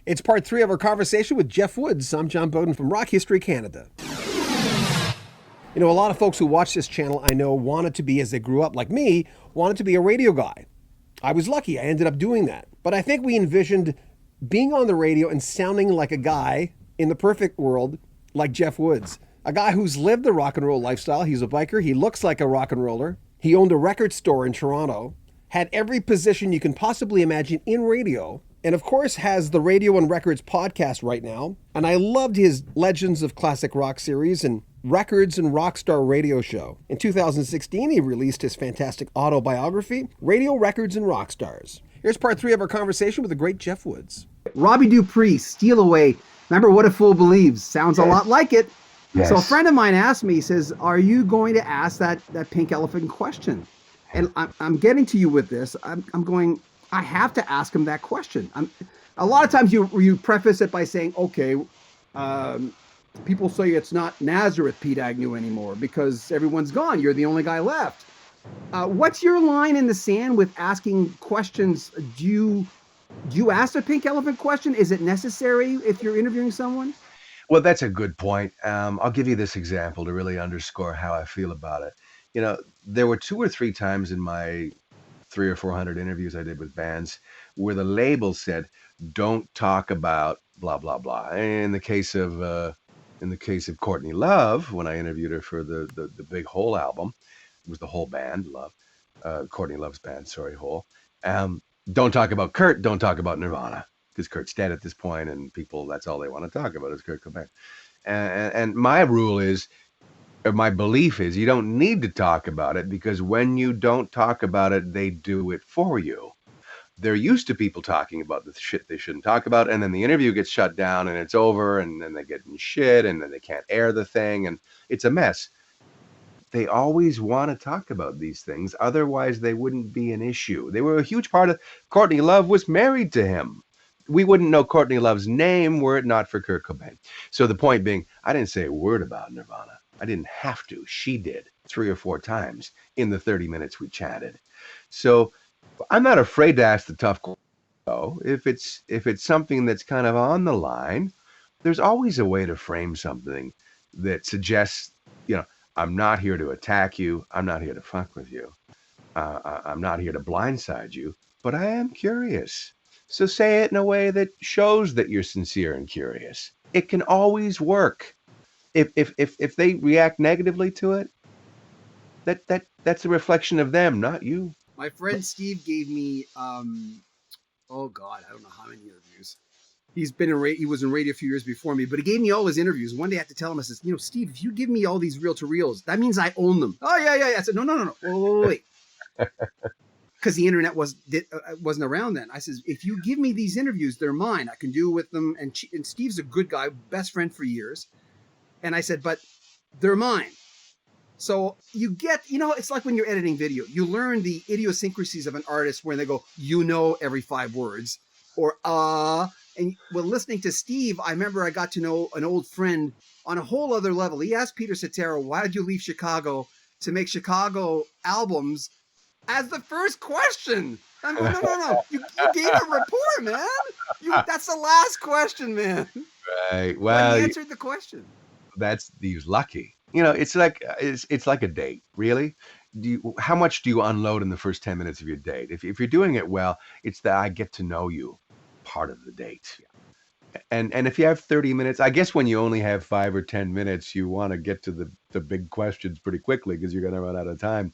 It's part 3 of our conversation with Jeff Woods. I'm John Beaudin from Rock History Canada. You know, a lot of folks who watch this channel I know wanted to be, as they grew up like me, wanted to be a radio guy. I was lucky. I ended up doing that. But I think we envisioned being on the radio and sounding like a guy in the perfect world like Jeff Woods. A guy who's lived the rock and roll lifestyle. He's a biker. He looks like a rock and roller. He owned a record store in Toronto, had every position you can possibly imagine in radio, and of course has the Radio and Records podcast right now. And I loved his Legends of Classic Rock series and Records and Rockstar radio show. In 2016, he released his fantastic autobiography, Radio Records and Rockstars. Here's part 3 of our conversation with the great Jeff Woods. Robbie Dupree, Steal Away. Remember What a Fool Believes? Sounds a lot like it. Yes. So a friend of mine asked me, he says, are you going to ask that pink elephant question? And I'm getting to you with this. I'm going, I have to ask him that question. A lot of times you preface it by saying, okay, people say it's not Nazareth Pete Agnew anymore because everyone's gone. You're the only guy left. What's your line in the sand with asking questions? Do you ask a pink elephant question? Is it necessary if you're interviewing someone? Well, that's a good point. I'll give you this example to really underscore how I feel about it. You know, there were 2 or 3 times in my 300 or 400 interviews I did with bands where the label said, "Don't talk about blah blah blah." In the case of Courtney Love, when I interviewed her for the Big Hole album, it was the whole band, Love, Courtney Love's band, sorry, Hole. Don't talk about Kurt. Don't talk about Nirvana, because Kurt's dead at this point, and people, that's all they want to talk about is Kurt Cobain. And my rule is, or my belief is, you don't need to talk about it, because when you don't talk about it, they do it for you. They're used to people talking about the shit they shouldn't talk about, and then the interview gets shut down and it's over, and then they get in shit, and then they can't air the thing, and it's a mess. They always want to talk about these things, otherwise they wouldn't be an issue. They were a huge part of, Courtney Love was married to him. We wouldn't know Courtney Love's name were it not for Kurt Cobain. So the point being, I didn't say a word about Nirvana. I didn't have to. She did 3 or 4 times in the 30 minutes we chatted. So I'm not afraid to ask the tough question. If it's something that's kind of on the line, there's always a way to frame something that suggests, I'm not here to attack you. I'm not here to fuck with you. I'm not here to blindside you, but I am curious. So say it in a way that shows that you're sincere and curious. It can always work. If they react negatively to it, that's a reflection of them, not you. My friend Steve gave me, oh God, I don't know how many interviews. He was in radio a few years before me, but he gave me all his interviews. One day I had to tell him, I said, Steve, if you give me all these reel-to-reels, that means I own them. Oh, yeah. I said, no. Wait. Because the internet wasn't around then. I said, if you give me these interviews, they're mine. I can do with them. And Steve's a good guy, best friend for years. And I said, but they're mine. So you get, it's like when you're editing video. You learn the idiosyncrasies of an artist when they go, every 5 words. Or, And when listening to Steve, I remember I got to know an old friend on a whole other level. He asked Peter Cetera, why did you leave Chicago to make Chicago albums, as the first question? I'm going, no. You gave a report, man. That's the last question, man. Right. Well, but he answered the question. He's lucky. It's like a date, really. How much do you unload in the first 10 minutes of your date? If you're doing it well, it's the I get to know you part of the date. And if you have 30 minutes, I guess when you only have 5 or 10 minutes, you want to get to the big questions pretty quickly because you're going to run out of time.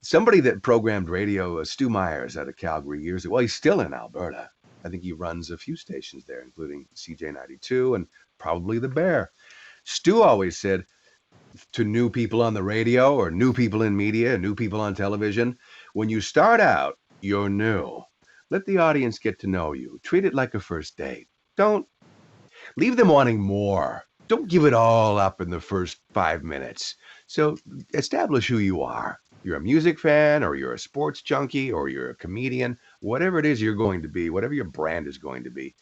Somebody that programmed radio, Stu Myers out of Calgary years ago, well, he's still in Alberta. I think he runs a few stations there, including CJ92 and probably The Bear. Stu always said to new people on the radio or new people in media, new people on television, when you start out, you're new. Let the audience get to know you. Treat it like a first date. Don't leave them wanting more. Don't give it all up in the first 5 minutes. So establish who you are. You're a music fan, or you're a sports junkie, or you're a comedian, whatever it is you're going to be, whatever your brand is going to be.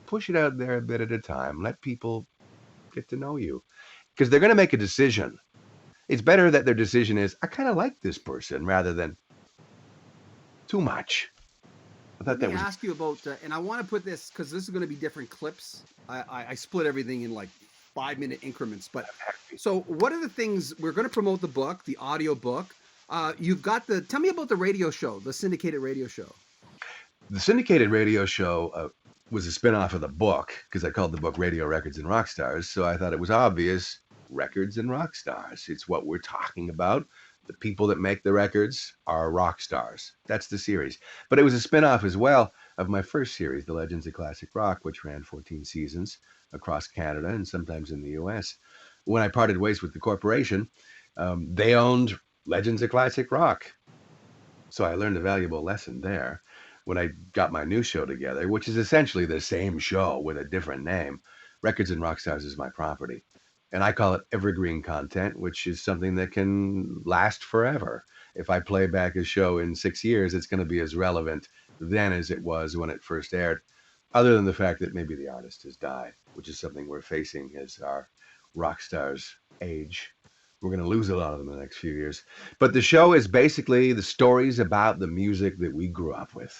Push it out there a bit at a time. Let people get to know you, because they're going to make a decision. It's better that their decision is, I kind of like this person, rather than too much. I Let thought me that was ask you about, and I want to put this because this is going to be different clips. I split everything in like 5-minute increments. But so, what are the things we're going to promote? The book, the audio book. You've got the. Tell me about the radio show, the syndicated radio show. the syndicated radio show was a spinoff of the book because I called the book Radio Records and Rock Stars. So I thought it was obvious records and rock stars. It's what we're talking about. The people that make the records are rock stars. That's the series. But it was a spinoff as well of my first series, The Legends of Classic Rock, which ran 14 seasons across Canada and sometimes in the US. When I parted ways with the corporation, they owned Legends of Classic Rock. So I learned a valuable lesson there when I got my new show together, which is essentially the same show with a different name. Records and Rockstars is my property. And I call it evergreen content, which is something that can last forever. If I play back a show in 6 years, it's going to be as relevant then as it was when it first aired, other than the fact that maybe the artist has died, which is something we're facing as our rock stars age. We're going to lose a lot of them in the next few years. But the show is basically the stories about the music that we grew up with.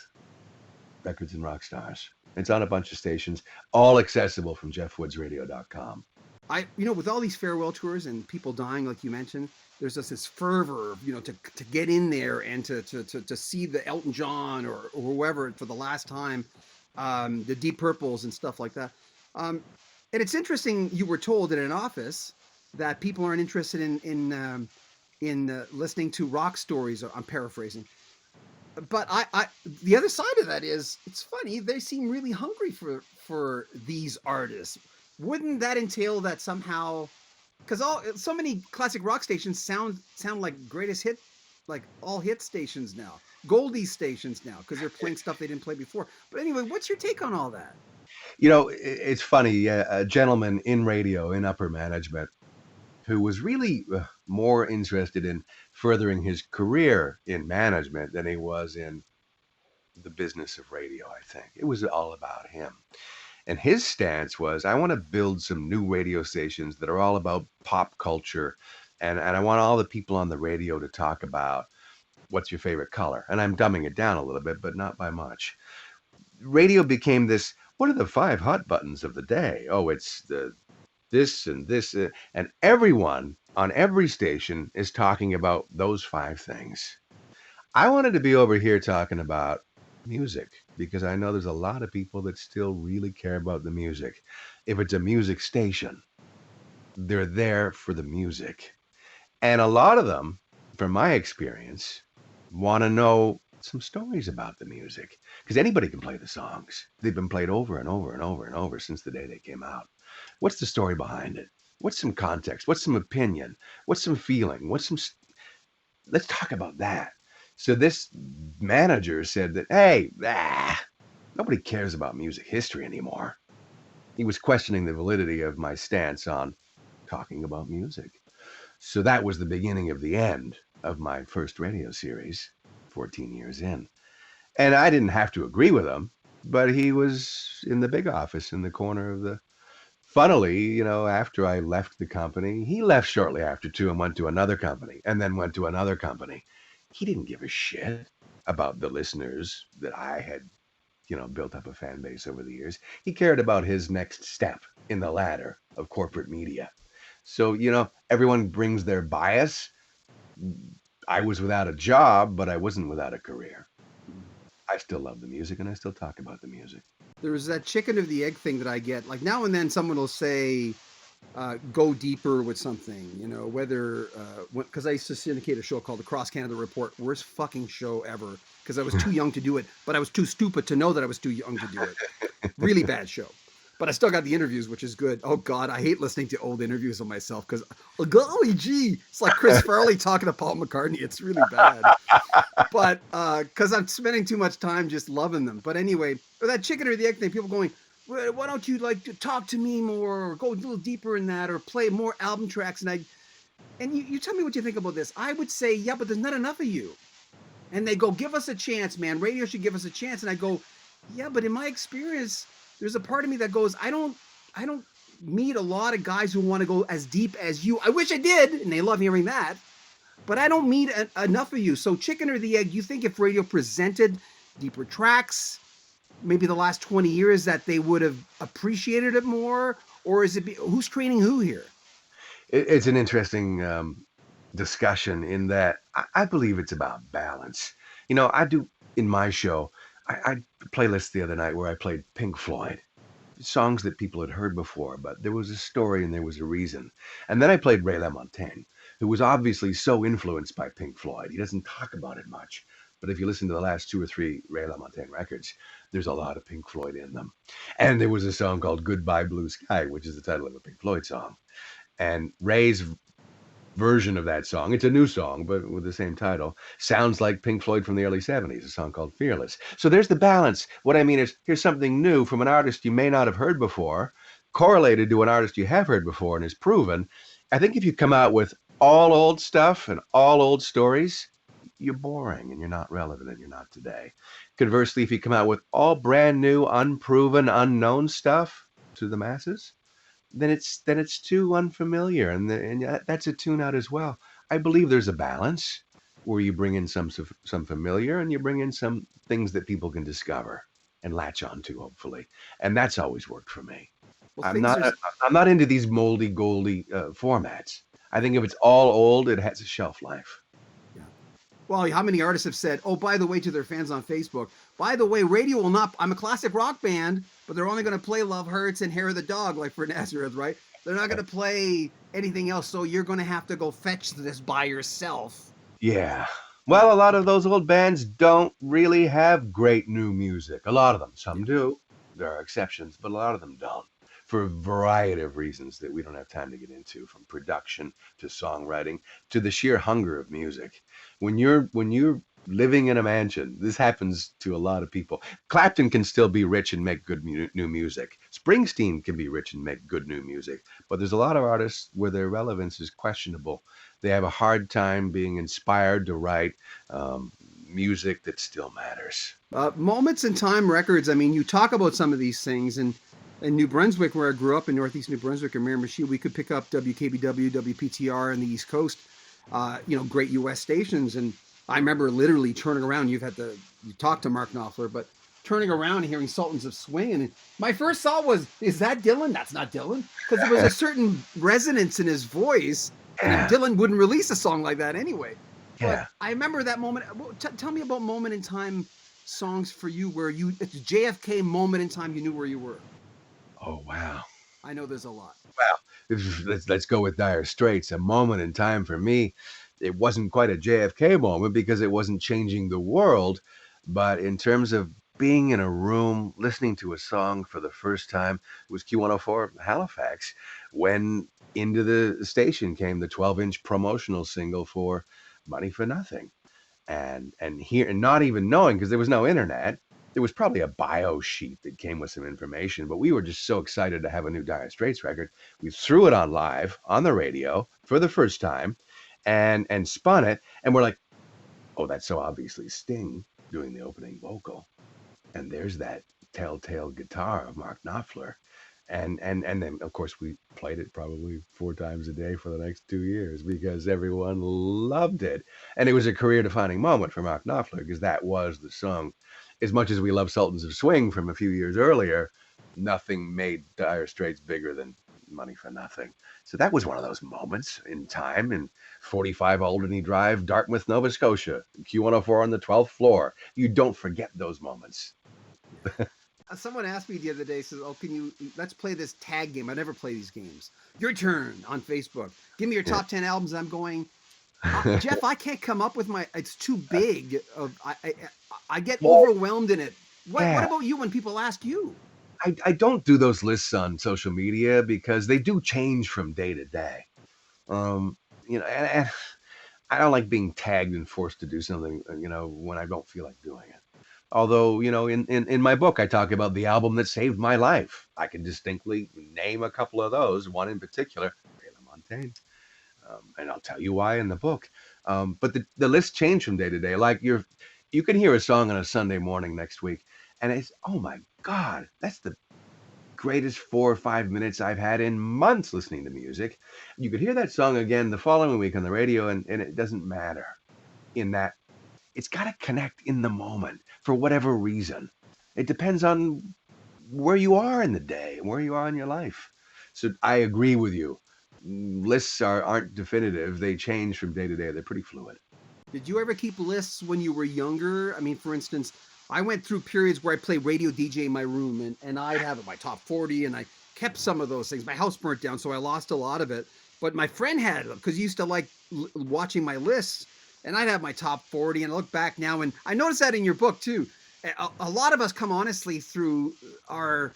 Records and Rock Stars. It's on a bunch of stations, all accessible from jeffwoodsradio.com. With all these farewell tours and people dying, like you mentioned, there's just this fervor, to get in there and to see the Elton John or whoever for the last time, the Deep Purples and stuff like that. And it's interesting. You were told in an office that people aren't interested in listening to rock stories. I'm paraphrasing, but the other side of that is it's funny. They seem really hungry for these artists. Wouldn't that entail that somehow? Because so many classic rock stations sound like greatest hit, like all hit stations now, Goldie stations now, because they're playing stuff they didn't play before. But anyway, what's your take on all that? It's funny. A gentleman in radio, in upper management, who was really more interested in furthering his career in management than he was in the business of radio, I think. It was all about him. And his stance was, I want to build some new radio stations that are all about pop culture. And I want all the people on the radio to talk about what's your favorite color. And I'm dumbing it down a little bit, but not by much. Radio became this, what are the 5 hot buttons of the day? Oh, it's this and this. And everyone on every station is talking about those 5 things. I wanted to be over here talking about music because I know there's a lot of people that still really care about the music. If it's a music station, they're there for the music. And a lot of them, from my experience, want to know some stories about the music because anybody can play the songs. They've been played over and over and over and over since the day they came out. What's the story behind it? What's some context? What's some opinion? What's some feeling? Let's talk about that. So this manager said that, hey, nobody cares about music history anymore. He was questioning the validity of my stance on talking about music. So that was the beginning of the end of my first radio series, 14 years in. And I didn't have to agree with him, but he was in the big office in the corner of the... Funnily, after I left the company, he left shortly after too and went to another company and then went to another company. He didn't give a shit about the listeners that I had, built up a fan base over the years. He cared about his next step in the ladder of corporate media. So, everyone brings their bias. I was without a job, but I wasn't without a career. I still love the music and I still talk about the music. There was that chicken or the egg thing that I get. Like now and then someone will say, go deeper with something, whether, because I used to syndicate a show called the Cross Canada Report, worst fucking show ever, because I was too young to do it, but I was too stupid to know that I was too young to do it. Really bad show. But I still got the interviews, which is good. Oh, God, I hate listening to old interviews of myself because, golly gee, it's like Chris Farley talking to Paul McCartney. It's really bad. But because I'm spending too much time just loving them. But anyway, that chicken or the egg thing, people going, well, why don't you talk to me more or go a little deeper in that or play more album tracks? And you tell me what you think about this. I would say, yeah, but there's not enough of you. And they go, give us a chance, man. Radio should give us a chance. And I go, yeah, but in my experience, there's a part of me that goes, I don't meet a lot of guys who want to go as deep as you. I wish I did, and they love hearing that. But I don't meet enough of you. So chicken or the egg, you think if radio presented deeper tracks? Maybe the last 20 years that they would have appreciated it more? Or is it who's training who here? It's an interesting discussion in that I believe it's about balance. I do in my show, I playlist the other night where I played Pink Floyd, songs that people had heard before, but there was a story and there was a reason. And then I played Ray LaMontagne, who was obviously so influenced by Pink Floyd. He doesn't talk about it much, but if you listen to the last two or three Ray LaMontagne records, there's a lot of Pink Floyd in them. And there was a song called Goodbye Blue Sky, which is the title of a Pink Floyd song. And Ray's version of that song, it's a new song, but with the same title, sounds like Pink Floyd from the early 70s, a song called Fearless. So there's the balance. What I mean is, here's something new from an artist you may not have heard before, correlated to an artist you have heard before and is proven. I think if you come out with all old stuff and all old stories, you're boring and you're not relevant and you're not today. Conversely, if you come out with all brand new, unproven, unknown stuff to the masses, then it's too unfamiliar, and that's a tune out as well. I believe there's a balance where you bring in some familiar and you bring in some things that people can discover and latch onto, hopefully, and that's always worked for me. Well, I'm things not are. I'm not into these moldy goldy formats. I think if it's all old, it has a shelf life. Yeah. Well, how many artists have said, "Oh, by the way," to their fans on Facebook, "By the way, radio will not. I'm a classic rock band, but they're only going to play Love Hurts and Hair of the Dog, like for Nazareth, right? They're not going to play anything else. So you're going to have to go fetch this by yourself." Yeah. Well, a lot of those old bands don't really have great new music. A lot of them. Some do. There are exceptions, but a lot of them don't. For a variety of reasons that we don't have time to get into, from production to songwriting to the sheer hunger of music. When you're living in a mansion, this happens to a lot of people. Clapton can still be rich and make good new music. Springsteen can be rich and make good new music. But there's a lot of artists where their relevance is questionable. They have a hard time being inspired to write music that still matters. Moments in Time Records. I mean, you talk about some of these things, and in New Brunswick, where I grew up in Northeast New Brunswick and Miramichi, we could pick up WKBW, WPTR on the East Coast. Great U.S. stations, and I remember literally turning around. You talked to Mark Knopfler, but turning around and hearing Sultans of Swing, and my first thought was, "Is that Dylan?" That's not Dylan, because there was a certain resonance in his voice, and Yeah, Dylan wouldn't release a song like that anyway. But yeah. I remember that moment. Tell me about moment in time songs for you where it's JFK moment in time you knew where you were. Oh, wow. I know there's a lot. Well, let's go with Dire Straits. A moment in time for me. It wasn't quite a JFK moment because it wasn't changing the world, but in terms of being in a room listening to a song for the first time, it was Q104 Halifax when into the station came the 12-inch promotional single for Money for Nothing. And not even knowing, because there was no internet, there was probably a bio sheet that came with some information, but we were just so excited to have a new Dire Straits record. We threw it on live on the radio for the first time and spun it, and we're like, oh, that's so obviously Sting doing the opening vocal, and there's that telltale guitar of Mark Knopfler. And then of course we played it probably 4 times a day for the next 2 years because everyone loved it. And it was a career defining moment for Mark Knopfler because that was the song. As much as we love Sultans of Swing from a few years earlier, nothing made Dire Straits bigger than Money for Nothing. So that was one of those moments in time in 45 Alderney Drive, Dartmouth, Nova Scotia, Q104 on the 12th floor. You don't forget those moments. Someone asked me the other day, says, "Oh, let's play this tag game. I never play these games. Your turn on Facebook. Give me your Yeah. top 10 albums." I'm going, Jeff, I can't come up with it's too big. I get Well, overwhelmed in it. What yeah. about you when people ask you? I don't do those lists on social media because they do change from day to day. Um, and I don't like being tagged and forced to do something, when I don't feel like doing it. Although, in my book, I talk about the album that saved my life. I can distinctly name a couple of those, one in particular, Ray LaMontagne. And I'll tell you why in the book. But the list changed from day to day. Like you can hear a song on a Sunday morning next week, and it's, oh my God, that's the greatest 4 or 5 minutes I've had in months listening to music. You could hear that song again the following week on the radio, and it doesn't matter in that it's got to connect in the moment for whatever reason. It depends on where you are in the day and where you are in your life. So I agree with you. Lists aren't definitive. They change from day to day. They're pretty fluid. Did you ever keep lists when you were younger? I mean, for instance, I went through periods where I played radio DJ in my room, and I'd have my top 40, and I kept some of those things. My house burnt down, so I lost a lot of it. But my friend had them because he used to like watching my lists, and I'd have my top 40. And I look back now, and I noticed that in your book too. A lot of us come honestly through our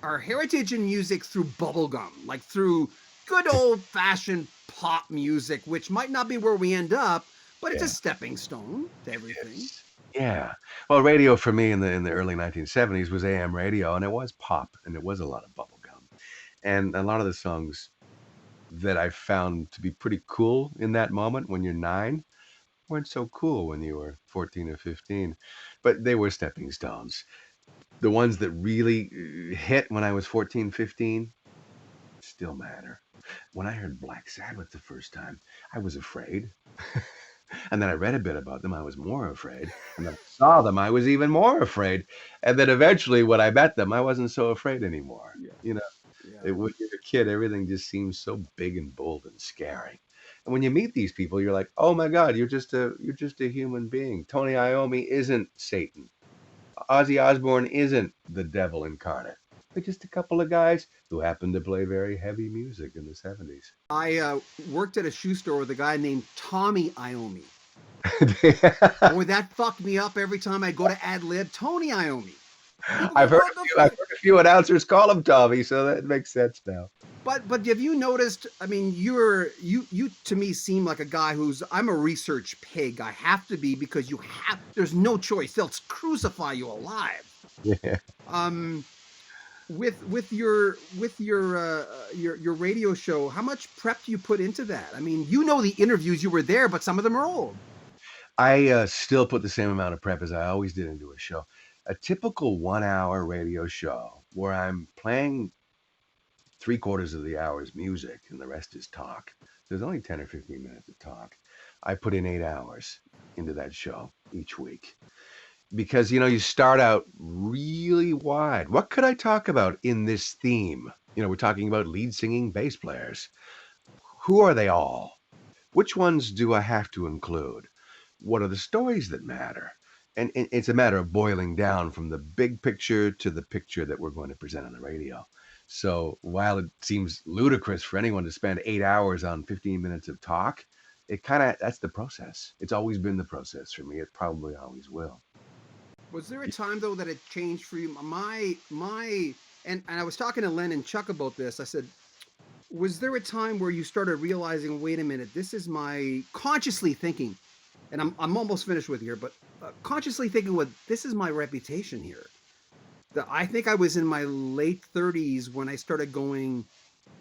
our heritage in music through bubblegum, like through good old fashioned pop music, which might not be where we end up, but it's a Yeah. stepping stone to everything. Yes. Yeah. Well, radio for me in the early 1970s was AM radio, and it was pop, and it was a lot of bubblegum. And a lot of the songs that I found to be pretty cool in that moment when you're 9 weren't so cool when you were 14 or 15, but they were stepping stones. The ones that really hit when I was 14, 15 still matter. When I heard Black Sabbath the first time, I was afraid. And then I read a bit about them, I was more afraid. And then I saw them, I was even more afraid. And then eventually, when I met them, I wasn't so afraid anymore. Yeah, You know, yeah. when you're a kid, everything just seems so big and bold and scary. And when you meet these people, you're like, oh my God, you're just a human being. Tony Iommi isn't Satan. Ozzy Osbourne isn't the devil incarnate. They're just a couple of guys who happen to play very heavy music in the 70s. I worked at a shoe store with a guy named Tommy Iommi. Boy, that fucked me up every time I go to ad lib. Tony Iommi. People go, I've heard "What a the few, I've fuck?" heard a few announcers call him Tommy, so that makes sense now. But have you noticed? I mean, you to me seem like a guy who's I'm a research pig. I have to be because you have. There's no choice. They'll crucify you alive. Yeah. Um, with your radio show, how much prep do you put into that? I mean, you know the interviews, you were there, but some of them are old. I still put the same amount of prep as I always did into a show. A typical 1 hour radio show where I'm playing 3/4 of the hour's music and the rest is talk. There's only 10 or 15 minutes of talk. I put in 8 hours into that show each week because you start out really wide. What could I talk about in this theme? We're talking about lead singing bass players. Who are they all? Which ones do I have to include? What are the stories that matter? And it's a matter of boiling down from the big picture to the picture that we're going to present on the radio. So while it seems ludicrous for anyone to spend 8 hours on 15 minutes of talk, that's the process. It's always been the process for me. It probably always will. Was there a time though that it changed for you? And I was talking to Len and Chuck about this. I said, was there a time where you started realizing, wait a minute, this is my consciously thinking, and I'm almost finished with here, but consciously thinking, what this is my reputation here. I think I was in my late 30s when I started going.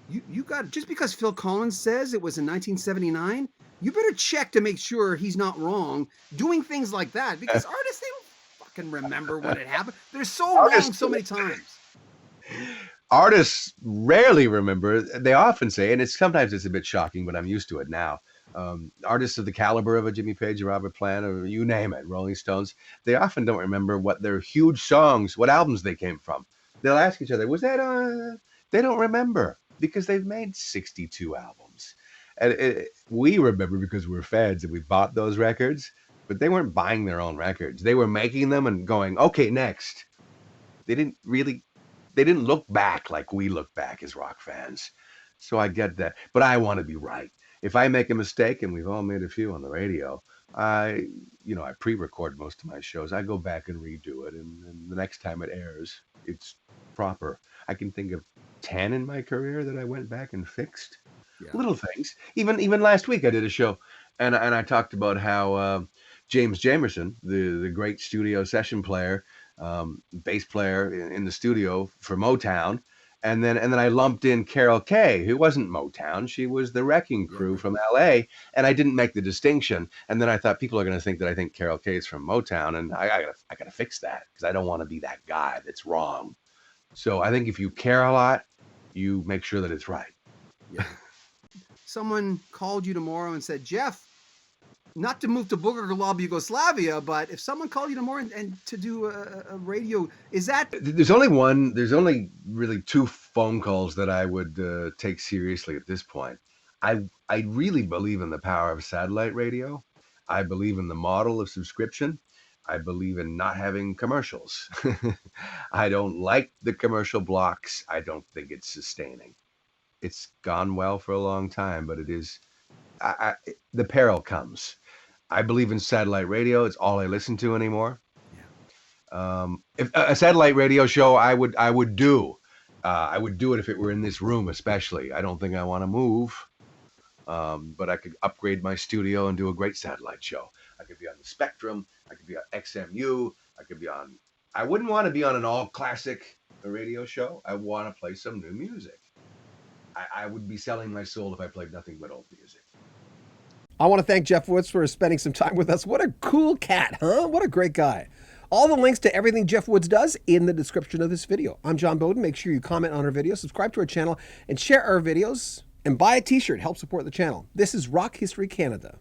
You got just because Phil Collins says it was in 1979, you better check to make sure he's not wrong. Doing things like that because artists they don't fucking remember when it happened. They're so wrong Artists so many times. Artists rarely remember. They often say, and sometimes it's a bit shocking, but I'm used to it now. Artists of the caliber of a Jimmy Page or Robert Plant or you name it, Rolling Stones, they often don't remember what their huge songs, what albums they came from. They'll ask each other, was that they don't remember because they've made 62 albums. And we remember because we're fans and we bought those records, but they weren't buying their own records. They were making them and going, okay, next. They didn't really they didn't look back like we look back as rock fans. So I get that. But I want to be right. If I make a mistake, and we've all made a few on the radio, I pre-record most of my shows. I go back and redo it, and the next time it airs, it's proper. I can think of 10 in my career that I went back and fixed. Yeah. Little things. Even last week I did a show, and I talked about how James Jamerson, the great studio session player, bass player in the studio for Motown, and then I lumped in Carol Kay, who wasn't Motown. She was the Wrecking Yeah. Crew from L.A., and I didn't make the distinction. And then I thought people are going to think that I think Carol Kay is from Motown, and I gotta fix that because I don't want to be that guy that's wrong. So I think if you care a lot, you make sure that it's right. Yeah. Someone called you tomorrow and said, Jeff, not to move to Bugagalabi, Yugoslavia, but if someone called you tomorrow and to do a radio, is that There's only really two phone calls that I would take seriously at this point. I really believe in the power of satellite radio. I believe in the model of subscription. I believe in not having commercials. I don't like the commercial blocks. I don't think it's sustaining. It's gone well for a long time, but it is the peril comes. I believe in satellite radio. It's all I listen to anymore. If a satellite radio show, I would do. I would do it if it were in this room, especially. I don't think I want to move, but I could upgrade my studio and do a great satellite show. I could be on the Spectrum. I could be on XMU. I could be on. I wouldn't want to be on an all classic radio show. I want to play some new music. I would be selling my soul if I played nothing but old music. I want to thank Jeff Woods for spending some time with us. What a cool cat, huh? What a great guy. All the links to everything Jeff Woods does in the description of this video. I'm John Beaudin. Make sure you comment on our video, subscribe to our channel, and share our videos, and buy a t-shirt. Help support the channel. This is Rock History Canada.